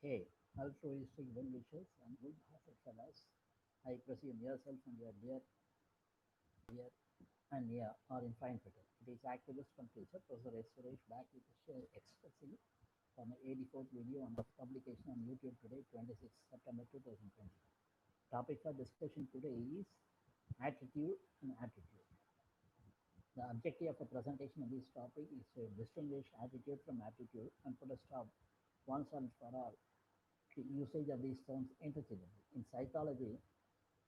A. Altruistic well-wishers and good-hearted fellows. I presume yourself and your dear and near are in fine fettle. It is activist from future, Professor S. Suresh back with a share expressing for my 84th video on the publication on YouTube today, 26 September 2020. Topic for discussion today is attitude and attitude. The objective of the presentation of this topic is to distinguish attitude from attitude and put a stop once and for all to usage of these terms interchangeably. In psychology,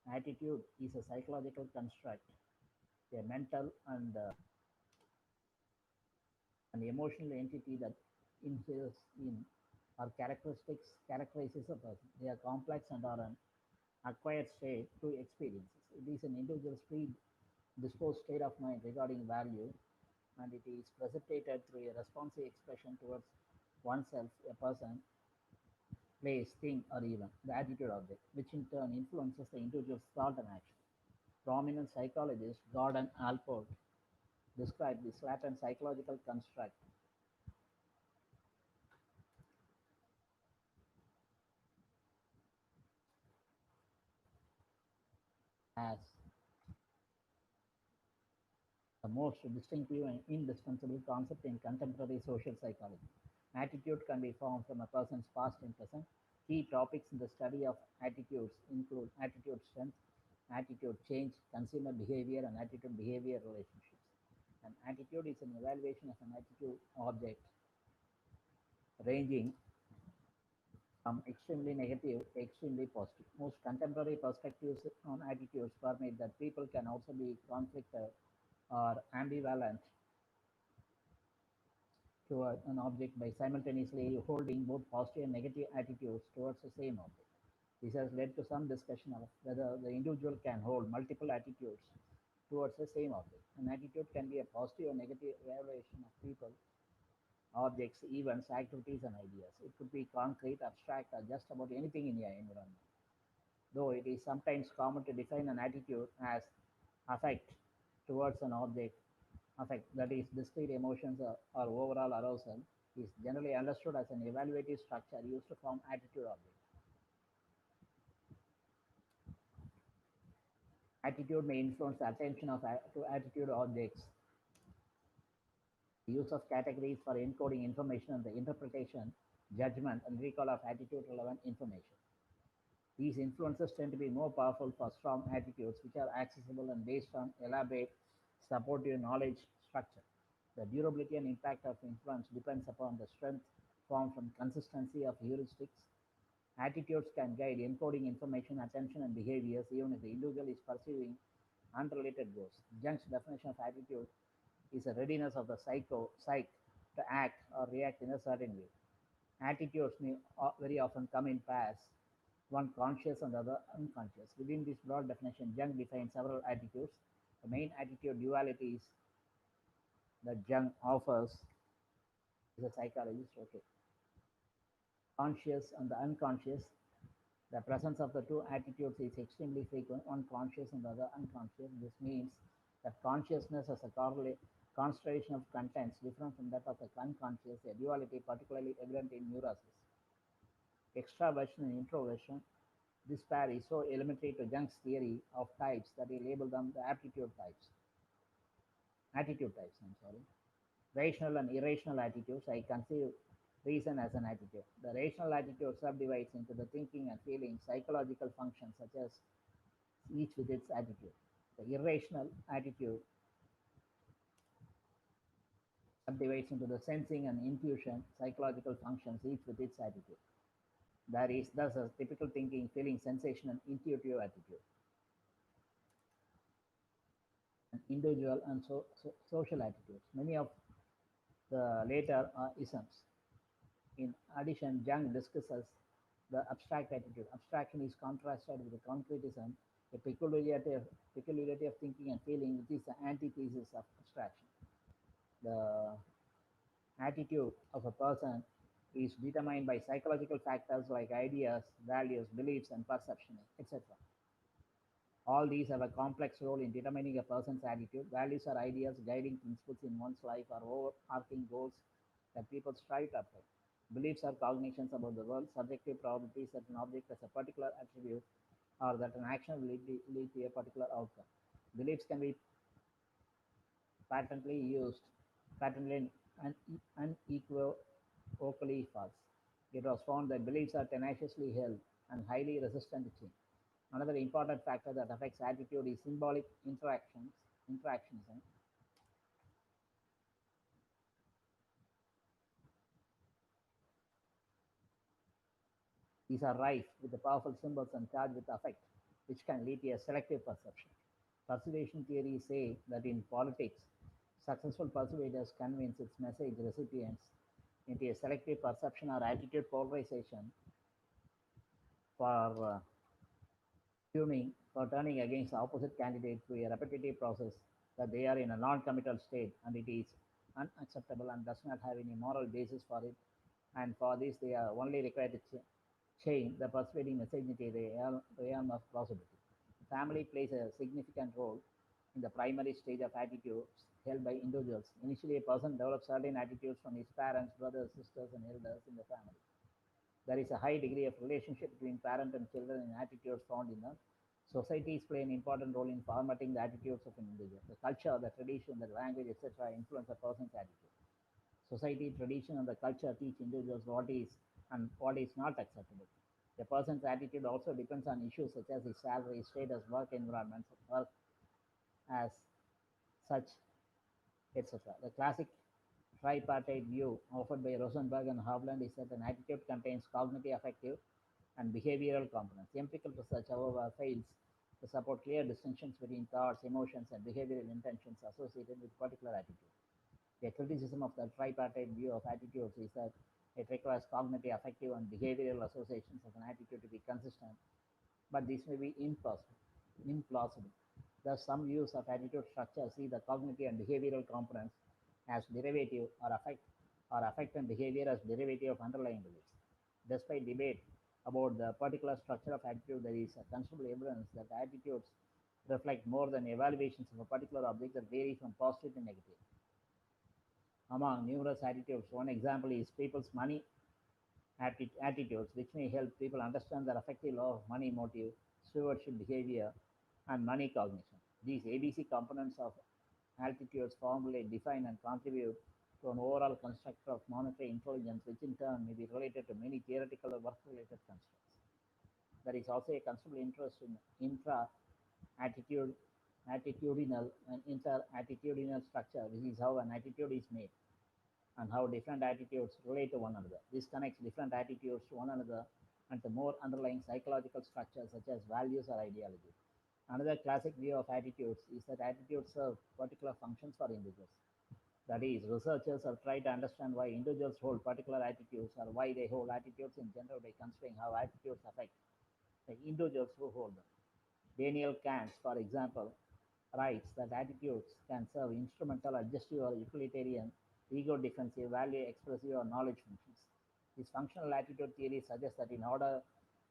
attitude is a psychological construct, a mental and an emotional entity that inheres in or characterizes a person. They are complex and are an acquired state through experiences. It is an individual's predisposed state of mind regarding value, and it is precipitated through a responsive expression towards oneself, a person, place, thing, or even the attitude object, which in turn influences the individual's thought and action. Prominent psychologist Gordon Allport described this latent psychological construct as the most distinctive and indispensable concept in contemporary social psychology. Attitude can be formed from a person's past and present. Key topics in the study of attitudes include attitude strength, attitude change, consumer behavior, and attitude behavior relationships. An attitude is an evaluation of an attitude object ranging from extremely negative to extremely positive. Most contemporary perspectives on attitudes permit that people can also be conflicted or ambivalent toward an object by simultaneously holding both positive and negative attitudes towards the same object. This has led to some discussion of whether the individual can hold multiple attitudes towards the same object. An attitude can be a positive or negative evaluation of people, objects, events, activities, and ideas. It could be concrete, abstract, or just about anything in your environment. Though it is sometimes common to define an attitude as affect towards an object, affect that is discrete emotions or overall arousal, is generally understood as an evaluative structure used to form attitude objects. Attitude may influence the attention to attitude objects. The use of categories for encoding information and the interpretation, judgment, and recall of attitude relevant information. These influences tend to be more powerful for strong attitudes, which are accessible and based on elaborate supportive knowledge structure. The durability and impact of influence depends upon the strength formed from consistency of heuristics. Attitudes can guide encoding information, attention, and behaviors even if the individual is pursuing unrelated goals. Jung's definition of attitude is a readiness of the psyche to act or react in a certain way. Attitudes may very often come in pairs, one conscious and the other unconscious. Within this broad definition, Jung defines several attitudes. The main attitude dualities that Jung offers is a psychologist. Okay, conscious and the unconscious. The presence of the two attitudes is extremely frequent, one conscious and the other unconscious. This means that consciousness as a constellation of contents different from that of the unconscious, a duality particularly evident in neurosis. Extraversion and introversion. This pair is so elementary to Jung's theory of types that he labeled them the attitude types. I'm sorry. Rational and irrational attitudes. I conceive reason as an attitude. The rational attitude subdivides into the thinking and feeling psychological functions such as each with its attitude. The irrational attitude subdivides into the sensing and intuition psychological functions each with its attitude. There is thus a typical thinking, feeling, sensation, and intuitive attitude. And individual and social attitudes. Many of the later are isms. In addition, Jung discusses the abstract attitude. Abstraction is contrasted with the concretism, a peculiarity of thinking and feeling, which is the antithesis of abstraction. The attitude of a person is determined by psychological factors like ideas, values, beliefs, and perception, etc. All these have a complex role in determining a person's attitude. Values are ideas, guiding principles in one's life, or overarching goals that people strive to attain. Beliefs are cognitions about the world, subjective probabilities that an object has a particular attribute or that an action will lead to a particular outcome. Beliefs can be patently used, patently unequivocally false. It was found that beliefs are tenaciously held and highly resistant to change. Another important factor that affects attitude is symbolic interactions. These are rife with the powerful symbols and charged with affect, which can lead to a selective perception. Persuasion theories say that in politics, successful persuaders convince its message recipients into a selective perception or attitude polarization for for turning against the opposite candidate through a repetitive process that they are in a non-committal state and it is unacceptable and does not have any moral basis for it. And for this, they are only required to change the persuading message into the realm of plausibility. Family plays a significant role in the primary stage of attitudes held by individuals. Initially, a person develops certain attitudes from his parents, brothers, sisters, and elders in the family. There is a high degree of relationship between parent and children in attitudes found in them. Societies play an important role in formatting the attitudes of an individual. The culture, the tradition, the language, etc., influence a person's attitude. Society, tradition, and the culture teach individuals what is and what is not acceptable. A person's attitude also depends on issues such as his salary, status, work environment, work as such, etc. The classic tripartite view offered by Rosenberg and Hovland is that an attitude contains cognitive, affective, and behavioral components. Empirical research, however, fails to support clear distinctions between thoughts, emotions, and behavioral intentions associated with particular attitude. A criticism of the tripartite view of attitudes is that it requires cognitive, affective, and behavioral associations of an attitude to be consistent, but this may be implausible. Thus, some views of attitude structure see the cognitive and behavioral components as derivative or affect and behavior as derivative of underlying beliefs. Despite debate about the particular structure of attitude, there is a considerable evidence that attitudes reflect more than evaluations of a particular object that vary from positive to negative. Among numerous attitudes, one example is people's money attitudes, which may help people understand their affective law of money motive, stewardship behavior, and money cognition. These ABC components of altitudes formulate, define, and contribute to an overall construct of monetary intelligence, which in turn may be related to many theoretical or work-related constructs. There is also a considerable interest in intra-attitude, attitudinal and inter-attitudinal structure, which is how an attitude is made and how different attitudes relate to one another. This connects different attitudes to one another and to more underlying psychological structures such as values or ideology. Another classic view of attitudes is that attitudes serve particular functions for individuals. That is, researchers have tried to understand why individuals hold particular attitudes or why they hold attitudes in general by considering how attitudes affect the individuals who hold them. Daniel Kahneman, for example, writes that attitudes can serve instrumental, adjustive, or utilitarian, ego defensive, value expressive, or knowledge functions. This functional attitude theory suggests that in order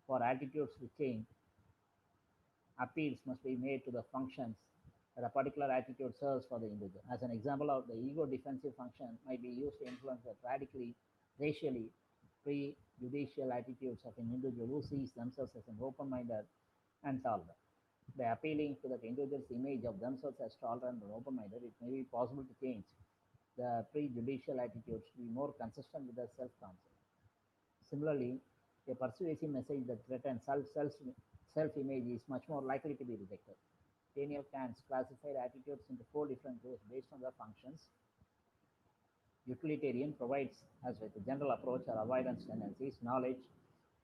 for attitudes to change, appeals must be made to the functions that a particular attitude serves for the individual. As an example of the ego defensive function might be used to influence the racially prejudicial attitudes of an individual who sees themselves as an open-minded and tolerant. By appealing to that individual's image of themselves as tolerant and open-minded, it may be possible to change the prejudicial attitudes to be more consistent with their self-concept. Similarly, a persuasive message that threatens self-image is much more likely to be rejected. Daniel Kahneman classified attitudes into four different groups based on their functions. Utilitarian provides us with a general approach or avoidance tendencies. Knowledge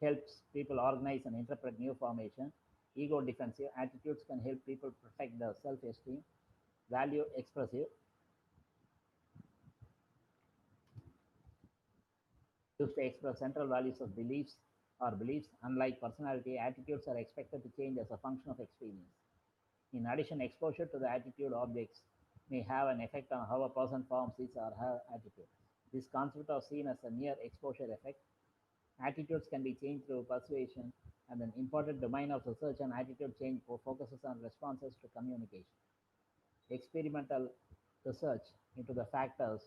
helps people organize and interpret new formation. Ego defensive attitudes can help people protect their self-esteem. Value expressive used to express central values of beliefs or beliefs. Unlike personality, attitudes are expected to change as a function of experience. In addition, exposure to the attitude objects may have an effect on how a person forms his or her attitude. This concept is seen as a near exposure effect. Attitudes can be changed through persuasion, and an important domain of research on attitude change focuses on responses to communication. Experimental research into the factors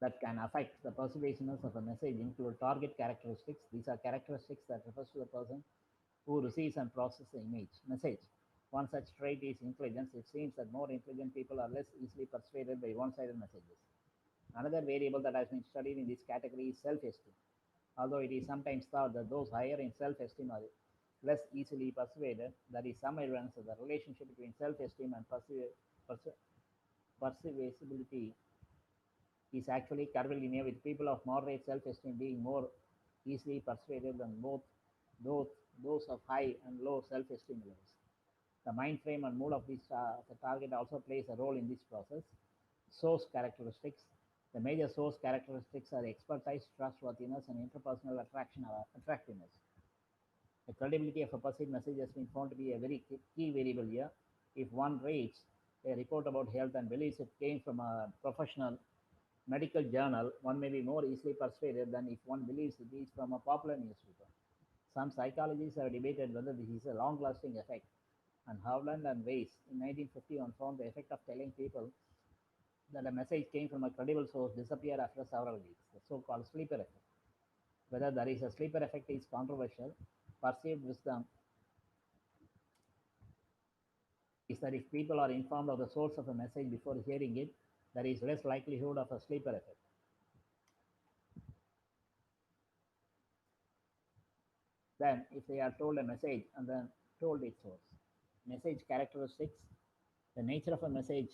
that can affect the persuasiveness of a message include target characteristics. These are characteristics that refers to the person who receives and processes the message. One such trait is intelligence. It seems that more intelligent people are less easily persuaded by one-sided messages. Another variable that has been studied in this category is self-esteem. Although it is sometimes thought that those higher in self-esteem are less easily persuaded, there is some evidence that the relationship between self-esteem and persuasibility is actually curvilinear, with people of moderate self-esteem being more easily persuaded than both those of high and low self-esteem levels. The mind frame and mood of the target also plays a role in this process. Source characteristics. The major source characteristics are expertise, trustworthiness, and interpersonal attraction or attractiveness. The credibility of a perceived message has been found to be a very key variable here. If one reads a report about health and believes it came from a professional medical journal, one may be more easily persuaded than if one believes it is from a popular newspaper. Some psychologists have debated whether this is a long-lasting effect, and Howland and Weiss in 1951 found the effect of telling people that a message came from a credible source disappeared after several weeks, the so-called sleeper effect. Whether there is a sleeper effect is controversial. Perceived wisdom is that if people are informed of the source of a message before hearing it, there is less likelihood of a sleeper effect than if they are told a message and then told its source. Message characteristics. The nature of a message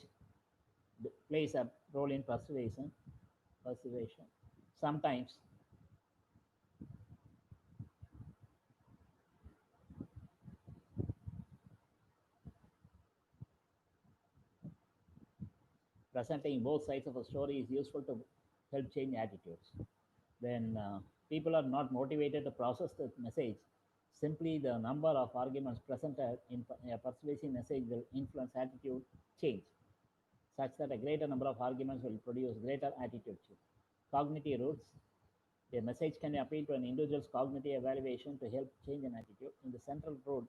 plays a role in persuasion. Sometimes presenting both sides of a story is useful to help change attitudes. When people are not motivated to process the message, simply the number of arguments presented in a persuasive message will influence attitude change, such that a greater number of arguments will produce greater attitude change. Cognitive roots. A message can appeal to an individual's cognitive evaluation to help change an attitude. In the central root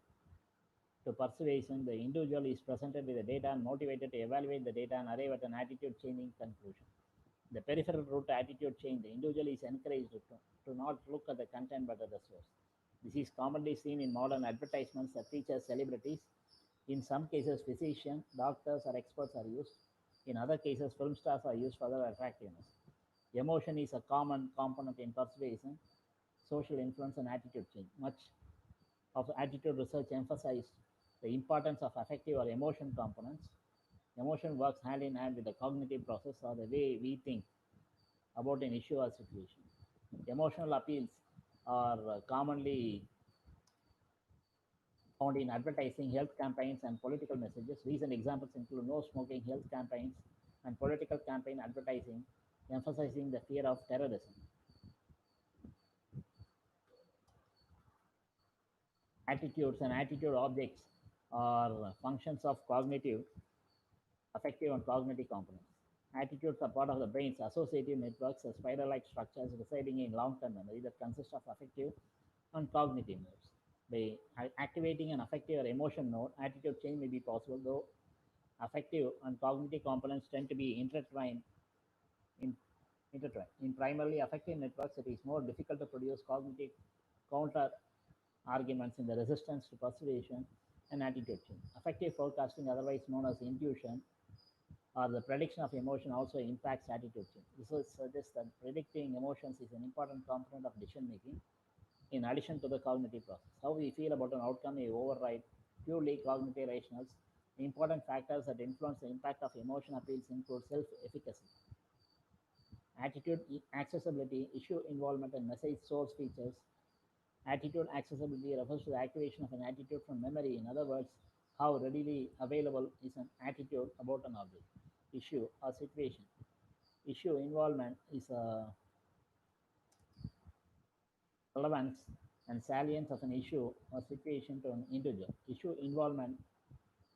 to persuasion, the individual is presented with the data and motivated to evaluate the data and arrive at an attitude changing conclusion. The peripheral route to attitude change, the individual is encouraged to not look at the content but at the source. This is commonly seen in modern advertisements that feature celebrities. In some cases, physicians, doctors, or experts are used. In other cases, film stars are used for their attractiveness. Emotion is a common component in persuasion, social influence, and attitude change. Much of attitude research emphasized the importance of affective or emotion components. Emotion works hand in hand with the cognitive process or the way we think about an issue or situation. Emotional appeals are commonly found in advertising, health campaigns, and political messages. Recent examples include no smoking health campaigns and political campaign advertising, emphasizing the fear of terrorism. Attitudes and attitude objects are functions of cognitive, affective, and cognitive components. Attitudes are part of the brain's associative networks, spiral-like structures residing in long-term memory that consist of affective and cognitive nodes. By activating an affective or emotion node, attitude change may be possible, though affective and cognitive components tend to be in, intertwined. In primarily affective networks, it is more difficult to produce cognitive counter arguments in the resistance to persuasion and attitude change. Affective forecasting, otherwise known as intuition, or the prediction of emotion also impacts attitude change. Research suggests that predicting emotions is an important component of decision making in addition to the cognitive process. How we feel about an outcome may override purely cognitive rationals. Important factors that influence the impact of emotion appeals include self-efficacy, attitude accessibility, issue involvement, and message source features. Attitude accessibility refers to the activation of an attitude from memory. In other words, how readily available is an attitude about an object, issue, or situation. Issue involvement is a relevance and salience of an issue or situation to an individual. Issue involvement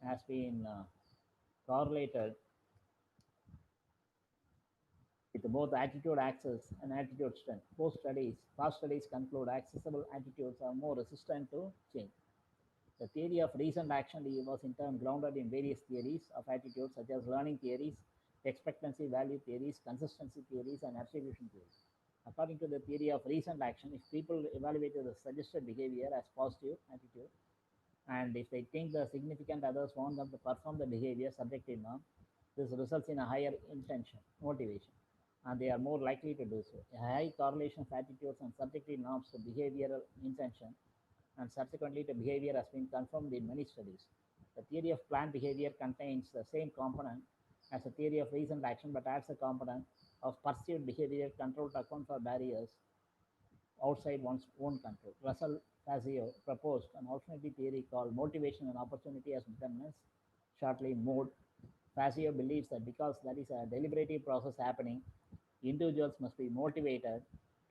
has been correlated with both attitude access and attitude strength. Past studies conclude accessible attitudes are more resistant to change. The theory of recent action was in turn grounded in various theories of attitude, such as learning theories, expectancy value theories, consistency theories, and attribution theories. According to the theory of recent action, if people evaluate the suggested behavior as positive attitude, and if they think the significant others want them to perform the behavior subjective norm, this results in a higher intention, motivation, and they are more likely to do so. A high correlation of attitudes and subjective norms to behavioral intention and subsequently to behavior has been confirmed in many studies. The theory of planned behavior contains the same component as the theory of recent action but adds a component of perceived behavior control to account for barriers outside one's own control. Russell Fazio proposed an alternative theory called motivation and opportunity as determinants, shortly MODE. Fazio believes that because there is a deliberative process happening, individuals must be motivated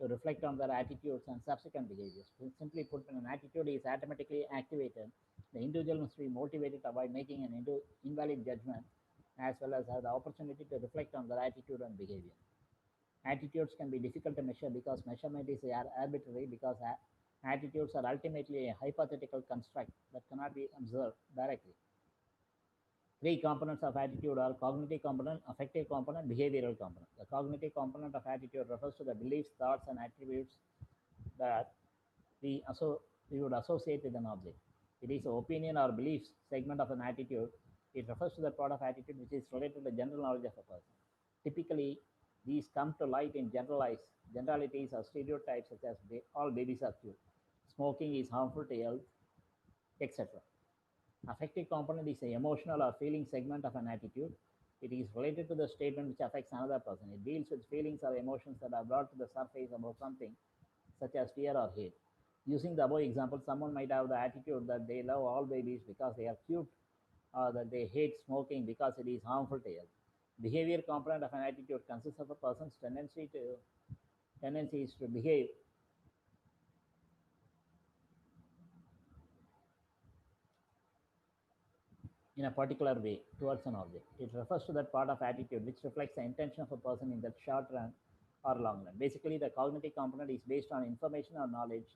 to reflect on their attitudes and subsequent behaviors. Simply put, when an attitude is automatically activated, the individual must be motivated to avoid making an invalid judgment as well as have the opportunity to reflect on their attitude and behavior. Attitudes can be difficult to measure because measurement is arbitrary because attitudes are ultimately a hypothetical construct that cannot be observed directly. Three components of attitude are cognitive component, affective component, behavioral component. The cognitive component of attitude refers to the beliefs, thoughts, and attributes that we would associate with an object. It is an opinion or beliefs segment of an attitude. It refers to the part of attitude which is related to the general knowledge of a person. Typically, these come to light in generalities or stereotypes such as all babies are cute, smoking is harmful to health, etc. Affective component is an emotional or feeling segment of an attitude. It is related to the statement which affects another person. It deals with feelings or emotions that are brought to the surface about something, such as fear or hate. Using the above example, someone might have the attitude that they love all babies because they are cute, or that they hate smoking because it is harmful to health. Behavior component of an attitude consists of a person's tendencies to behave in a particular way towards an object. It refers to that part of attitude which reflects the intention of a person in the short run or long run. Basically, the cognitive component is based on information or knowledge,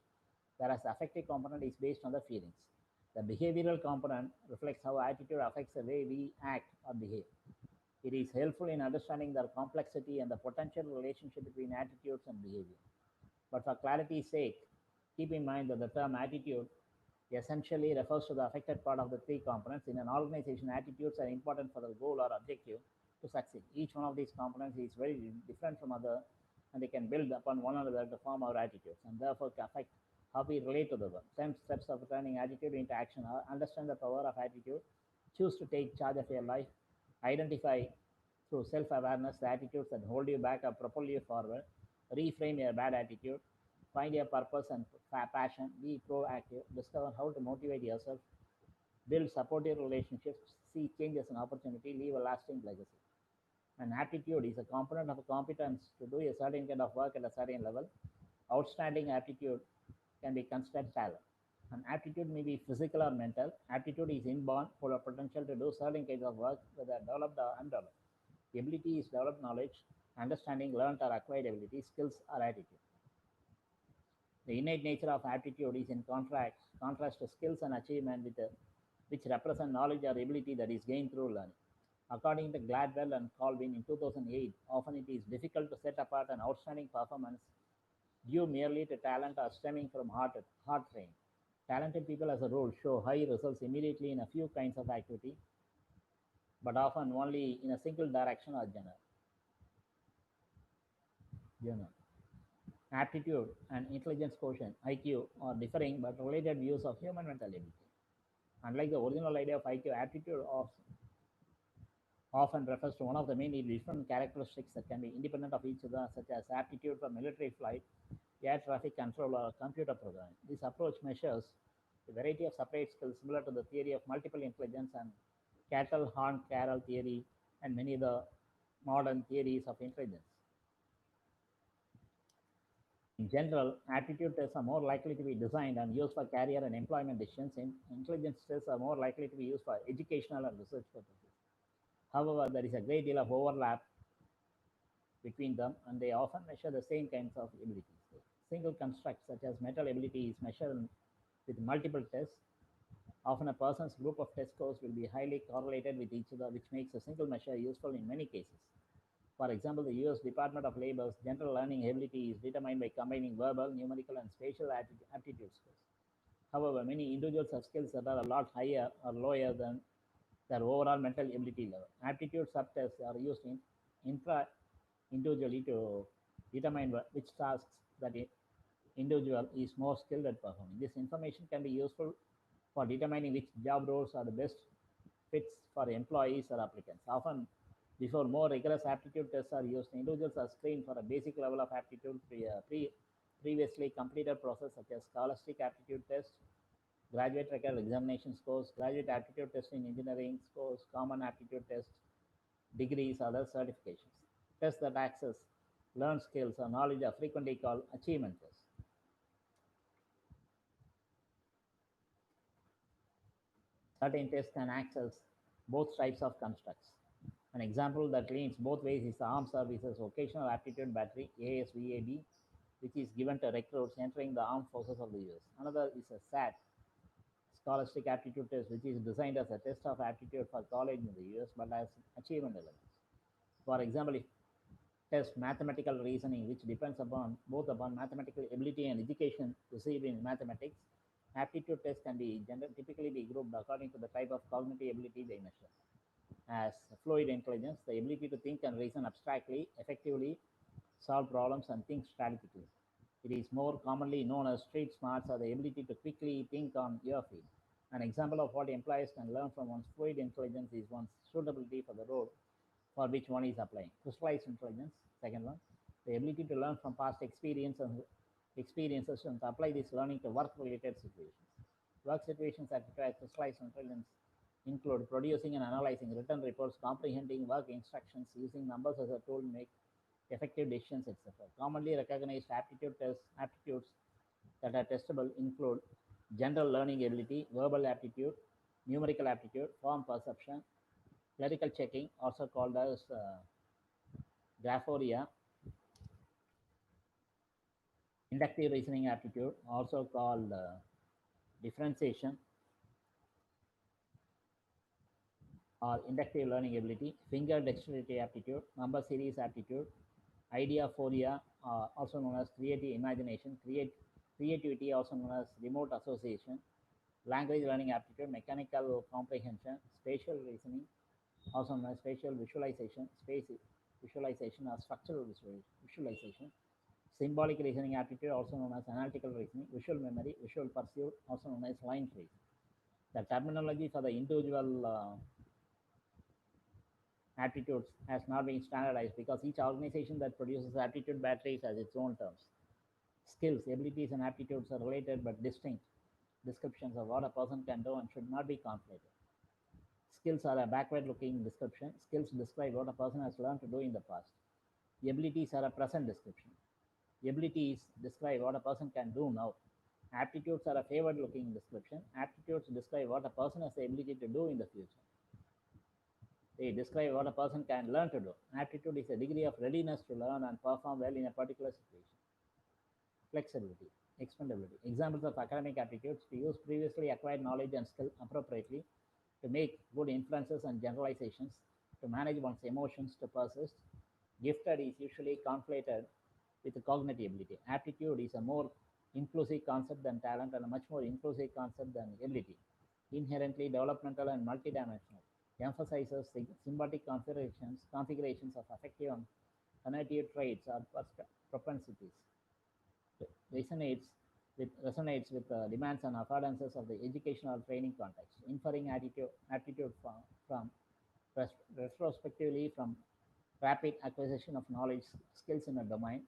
whereas the affective component is based on the feelings. The behavioral component reflects how attitude affects the way we act or behave. It is helpful in understanding the complexity and the potential relationship between attitudes and behavior. But for clarity's sake, keep in mind that the term attitude essentially refers to the affected part of the three components. In an organization, attitudes are important for the goal or objective to succeed. Each one of these components is very different from other, and they can build upon one another to form our attitudes and therefore affect how we relate to the world. 10 steps of turning attitude into action are: understand the power of attitude, choose to take charge of your life, identify through self-awareness the attitudes that hold you back or propel you forward, reframe your bad attitude, find your purpose and passion, be proactive, discover how to motivate yourself, build supportive relationships, see change as an opportunity, leave a lasting legacy. An aptitude is a component of a competence to do a certain kind of work at a certain level. Outstanding aptitude can be considered talent. An aptitude may be physical or mental. Aptitude is inborn for a potential to do certain kinds of work, whether developed or undeveloped. The ability is developed knowledge, understanding, learned or acquired ability, skills or attitude. The innate nature of aptitude is in contrast to skills and achievement which represent knowledge or ability that is gained through learning. According to Gladwell and Colvin in 2008, often it is difficult to set apart an outstanding performance due merely to talent or stemming from hard training. Talented people, as a rule, show high results immediately in a few kinds of activity, but often only in a single direction or genre. Aptitude and intelligence quotient (IQ) are differing but related views of human mental ability. Unlike the original idea of IQ, aptitude often refers to one of the many different characteristics that can be independent of each other, such as aptitude for military flight, air traffic control, or computer programming. This approach measures a variety of separate skills similar to the theory of multiple intelligence and Cattle Horn Carroll theory and many other modern theories of intelligence. In general, aptitude tests are more likely to be designed and used for career and employment decisions. Intelligence tests are more likely to be used for educational and research purposes. However, there is a great deal of overlap between them, and they often measure the same kinds of abilities. Single constructs such as mental ability is measured with multiple tests Often, a person's group of test scores will be highly correlated with each other, which makes a single measure useful in many cases. For example, the US Department of Labor's general learning ability is determined by combining verbal, numerical, and spatial aptitude scores. However, many individuals have skills that are a lot higher or lower than their overall mental ability level. Aptitude subtests are used intra individually to determine which tasks that individual is more skilled at performing. This information can be useful for determining which job roles are the best fits for employees or applicants. Often, before more rigorous aptitude tests are used, individuals are screened for a basic level of aptitude previously completed process such as scholastic aptitude test, graduate record examination scores, graduate aptitude test in engineering scores, common aptitude test, degrees, other certifications. Tests that access learned skills or knowledge are frequently called achievement tests. Certain tests can access both types of constructs. An example that leans both ways is the Armed Services Vocational Aptitude Battery (ASVAB), which is given to recruits entering the armed forces of the US. Another is a SAT, Scholastic Aptitude Test, which is designed as a test of aptitude for college in the US but has achievement elements. For example, if test mathematical reasoning, which depends upon both upon mathematical ability and education received in mathematics, aptitude tests can be typically be grouped according to the type of cognitive ability they measure. As fluid intelligence, the ability to think and reason abstractly, effectively, solve problems, and think strategically. It is more commonly known as street smarts or the ability to quickly think on your feet. An example of what employees can learn from one's fluid intelligence is one's suitability for the role for which one is applying. Crystallized intelligence, second one, the ability to learn from past experiences and apply this learning to work-related situations. Work situations that require crystallized intelligence include producing and analyzing written reports, comprehending work instructions, using numbers as a tool to make effective decisions, etc. Commonly recognized aptitudes that are testable include general learning ability, verbal aptitude, numerical aptitude, form perception, clerical checking, also called as graphoria, inductive reasoning aptitude, also called differentiation or inductive learning ability, finger dexterity aptitude, number series aptitude, ideaphoria, also known as creative imagination, creativity, also known as remote association, language learning aptitude, mechanical comprehension, spatial reasoning, also known as spatial visualization, space visualization or structural visualization, symbolic reasoning aptitude, also known as analytical reasoning, visual memory, visual pursuit, also known as line tracing. The terminology for the individual aptitudes has not been standardized because each organization that produces aptitude batteries has its own terms. Skills, abilities, and aptitudes are related but distinct descriptions of what a person can do and should not be conflated. Skills are a backward looking description. Skills describe what a person has learned to do in the past. Abilities are a present description. Abilities describe what a person can do now. Aptitudes are a forward looking description. Aptitudes describe what a person has the ability to do in the future. They describe what a person can learn to do. Aptitude is a degree of readiness to learn and perform well in a particular situation. Flexibility, expandability. Examples of academic aptitudes: to use previously acquired knowledge and skill appropriately, to make good inferences and generalizations, to manage one's emotions, to persist. Gifted is usually conflated with cognitive ability. Aptitude is a more inclusive concept than talent and a much more inclusive concept than ability. Inherently developmental and multidimensional. Emphasizes symbiotic configurations of affective and cognitive traits or propensities. Resonates with demands and affordances of the educational training context, inferring aptitude from retrospectively from rapid acquisition of knowledge skills in a domain,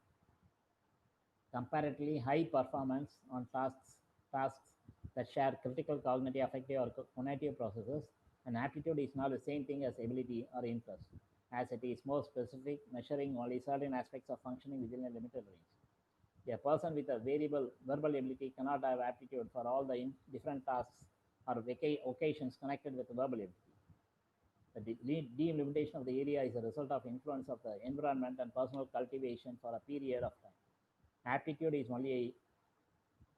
comparatively high performance on tasks that share critical cognitive, affective, or cognitive processes. And aptitude is not the same thing as ability or interest, as it is more specific, measuring only certain aspects of functioning within a limited range. A person with a variable verbal ability cannot have aptitude for all the different tasks or occasions connected with verbal ability. The delimitation of the area is a result of influence of the environment and personal cultivation for a period of time. Aptitude is only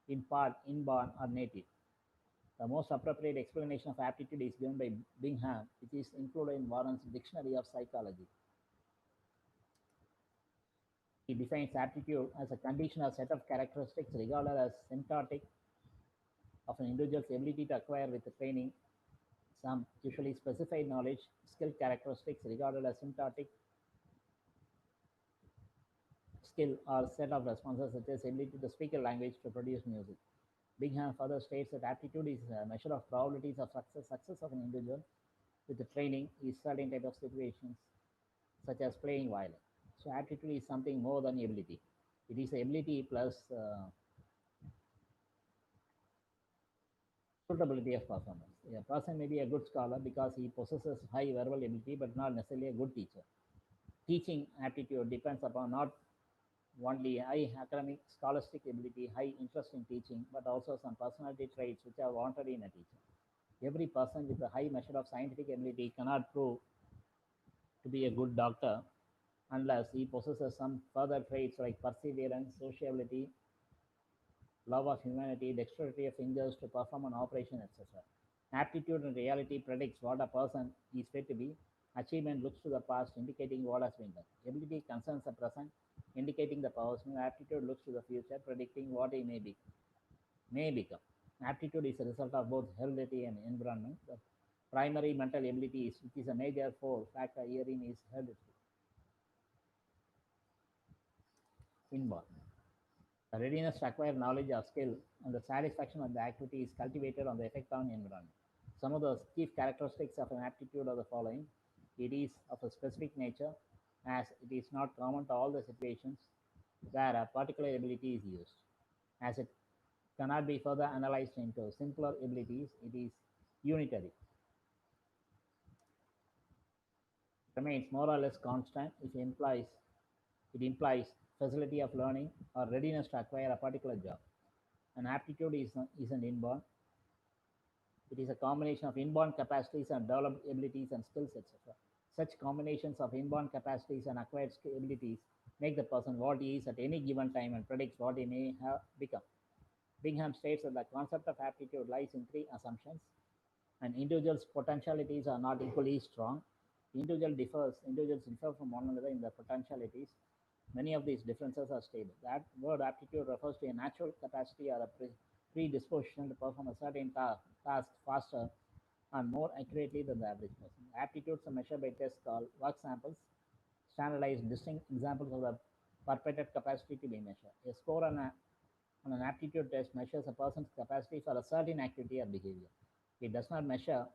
in part inborn or native. The most appropriate explanation of aptitude is given by Bingham, which is included in Warren's Dictionary of Psychology. He defines aptitude as a condition or set of characteristics regarded as symptomatic of an individual's ability to acquire with training some usually specified knowledge, skill characteristics regarded as symptomatic skill or set of responses such as ability to speak a language to produce music. Bingham further states that aptitude is a measure of probabilities of success of an individual with the training in certain type of situations, such as playing violin. So aptitude is something more than ability. It is ability plus suitability of performance. A person may be a good scholar because he possesses high verbal ability, but not necessarily a good teacher. Teaching aptitude depends upon not only high academic scholastic ability, high interest in teaching, but also some personality traits which are wanted in a teacher. Every person with a high measure of scientific ability cannot prove to be a good doctor unless he possesses some further traits like perseverance, sociability, love of humanity, dexterity of fingers to perform an operation, etc. Aptitude in reality predicts what a person is fit to be. Achievement looks to the past, indicating what has been done. Ability concerns the present, indicating the past. Aptitude looks to the future, predicting what he may become. Aptitude is a result of both heredity and environment. The primary mental ability, which is a major factor herein, is heredity, inborn. The readiness to acquire knowledge or skill and the satisfaction of the activity is cultivated on the effect on environment. Some of the chief characteristics of an aptitude are the following. It is of a specific nature, as it is not common to all the situations where a particular ability is used. As it cannot be further analyzed into simpler abilities, it is unitary. It remains more or less constant, it implies facility of learning or readiness to acquire a particular job. An aptitude is an inborn. It is a combination of inborn capacities and developed abilities and skills, etc. Such combinations of inborn capacities and acquired abilities make the person what he is at any given time and predicts what he may have become. Bingham states that the concept of aptitude lies in three assumptions. An individual's potentialities are not equally strong. Individuals differ from one another in their potentialities. Many of these differences are stable. That word aptitude refers to a natural capacity or a predisposition to perform a certain task faster and more accurately than the average person. Aptitudes are measured by tests called work samples, standardized distinct examples of the purported capacity to be measured. A score on an aptitude test measures a person's capacity for a certain activity or behavior. It does not measure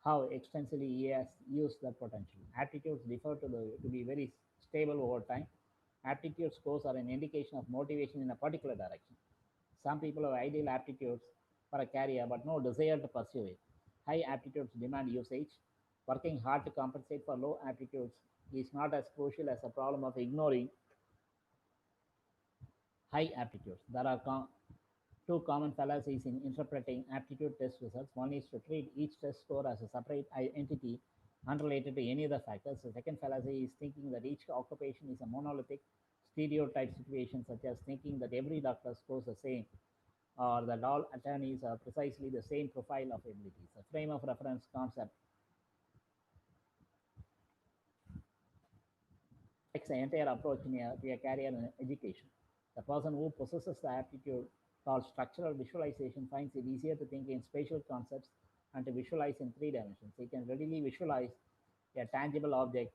how extensively he has used that potential. Aptitudes differ to be very stable over time. Aptitude scores are an indication of motivation in a particular direction. Some people have ideal aptitudes for a career but no desire to pursue it. High aptitudes demand usage. Working hard to compensate for low aptitudes is not as crucial as a problem of ignoring high aptitudes. There are two common fallacies in interpreting aptitude test results. One is to treat each test score as a separate entity unrelated to any other factors. The second fallacy is thinking that each occupation is a monolithic stereotype situation, such as thinking that every doctor scores the same or that all attorneys are precisely the same profile of abilities. A frame of reference concept takes the entire approach to a career in education. The person who possesses the aptitude called structural visualization finds it easier to think in spatial concepts and to visualize in three dimensions. He can readily visualize a tangible object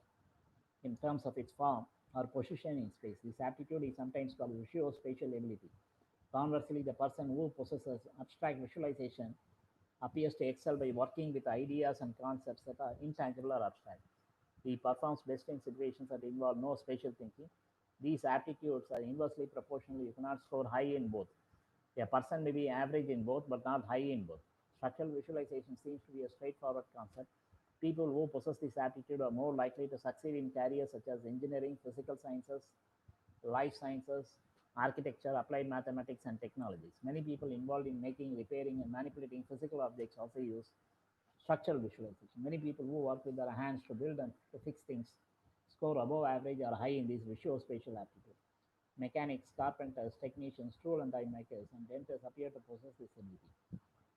in terms of its form or position in space. This aptitude is sometimes called visuospatial ability. Conversely, the person who possesses abstract visualization appears to excel by working with ideas and concepts that are intangible or abstract. He performs best in situations that involve no spatial thinking. These aptitudes are inversely proportional. You cannot score high in both. A person may be average in both, but not high in both. Structural visualization seems to be a straightforward concept. People who possess this aptitude are more likely to succeed in careers such as engineering, physical sciences, life sciences, architecture, applied mathematics, and technologies. Many people involved in making, repairing, and manipulating physical objects also use structural visualization. Many people who work with their hands to build and to fix things score above average or high in these visuospatial aptitude. Mechanics, carpenters, technicians, tool and die makers, and dentists appear to possess this ability.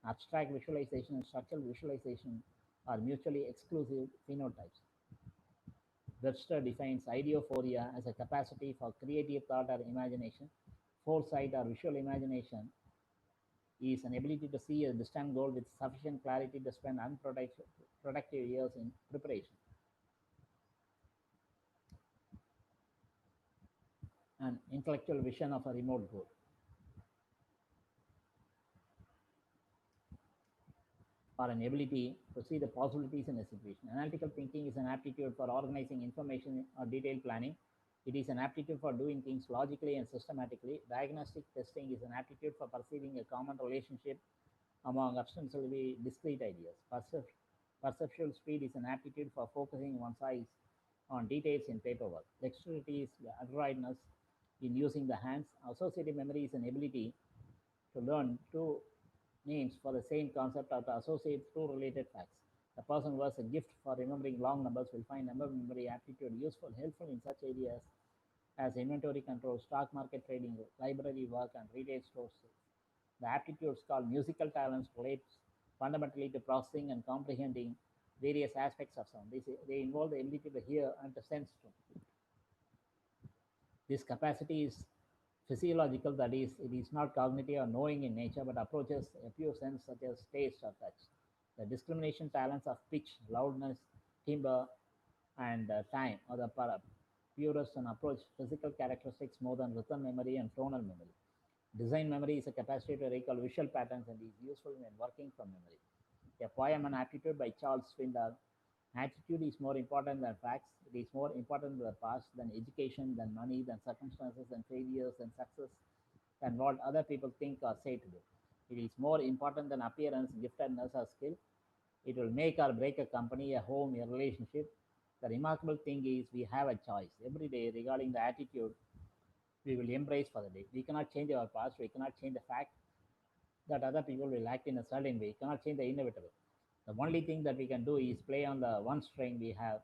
Abstract visualization and structural visualization are mutually exclusive phenotypes. Webster defines ideophoria as a capacity for creative thought or imagination. Foresight or visual imagination is an ability to see a distant goal with sufficient clarity to spend unproductive years in preparation. An intellectual vision of a remote goal, or an ability to see the possibilities in a situation. Analytical thinking is an aptitude for organizing information or detailed planning. It is an aptitude for doing things logically and systematically. Diagnostic testing is an aptitude for perceiving a common relationship among ostensibly discrete ideas. Perceptual speed is an aptitude for focusing one's eyes on details in paperwork. Dexterity is adroitness in using the hands. Associative memory is an ability to learn two names for the same concept or to associate two related facts. The person who has a gift for remembering long numbers will find number memory aptitude useful, helpful in such areas as inventory control, stock market trading, library work, and retail store sales. The aptitudes called musical talents relates fundamentally to processing and comprehending various aspects of sound. They involve the ability to hear and to sense tone. This capacity is physiological, that is, it is not cognitive or knowing in nature, but approaches a pure sense such as taste or touch. The discrimination talents of pitch, loudness, timbre, and time are the purest and approach physical characteristics more than rhythm memory and tonal memory. Design memory is a capacity to recall visual patterns and is useful when working from memory. A poem, An Aptitude by Charles Swindoll. Attitude is more important than facts. It is more important than the past, than education, than money, than circumstances, than failures, than success, than what other people think or say to do. It is more important than appearance, giftedness, or skill. It will make or break a company, a home, a relationship. The remarkable thing is we have a choice every day regarding the attitude we will embrace for the day. We cannot change our past. We cannot change the fact that other people will act in a certain way. We cannot change the inevitable. The only thing that we can do is play on the one string we have,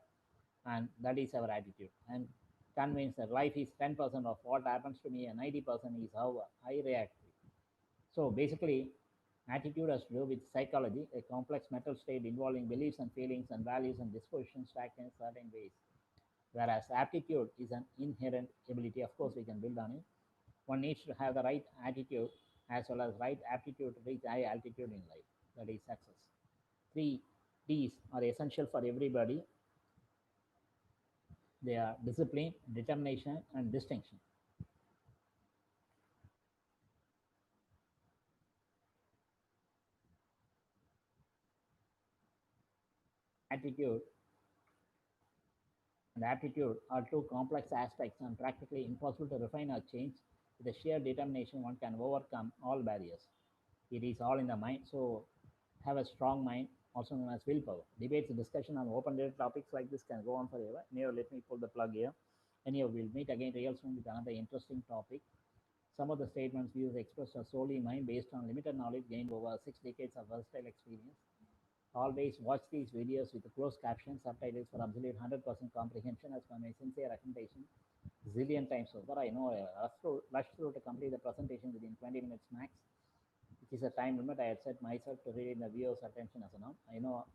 and that is our attitude. And convinced that life is 10% of what happens to me, and 90% is how I react. So basically, attitude has to do with psychology, a complex mental state involving beliefs and feelings and values and dispositions to act in certain ways. Whereas aptitude is an inherent ability. Of course, we can build on it. One needs to have the right attitude as well as right aptitude to reach high altitude in life. That is success. Three D's are essential for everybody. They are discipline, determination, and distinction. Attitude and aptitude are two complex aspects and practically impossible to refine or change. With a sheer determination, one can overcome all barriers. It is all in the mind. So, have a strong mind, also known as willpower. Debates, discussion on open-ended topics like this can go on forever. Anyhow, let me pull the plug here. Anyhow, we'll meet again real soon with another interesting topic. Some of the statements, views expressed are solely mine based on limited knowledge gained over 6 decades of versatile experience. Always watch these videos with the closed captions, subtitles for absolute 100% comprehension as per my sincere recommendation. Zillion times over. I know I rushed through to complete the presentation within 20 minutes max, which is a time limit I had set myself to read in the viewer's attention as a norm. I know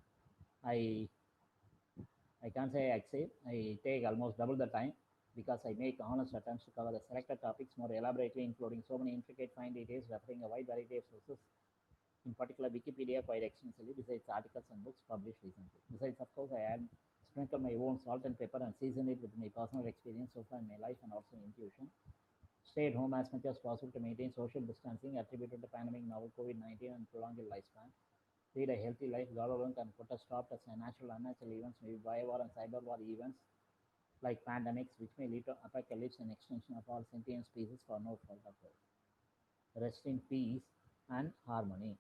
I I can't say I exceed. I take almost double the time because I make honest attempts to cover the selected topics more elaborately, including so many intricate fine details, referring a wide variety of sources, in particular Wikipedia quite extensively, besides articles and books published recently. Besides, of course, I add sprinkle my own salt and pepper and season it with my personal experience so far in my life and also intuition. Stay at home as much as possible to maintain social distancing attributed to pandemic novel COVID-19 and prolonged your lifespan. Lead a healthy life. God alone can put a stop to natural unnatural events, maybe bio war and cyber war events like pandemics, which may lead to apocalypse and extinction of all sentient species for no fault of theirs. Rest in peace and harmony.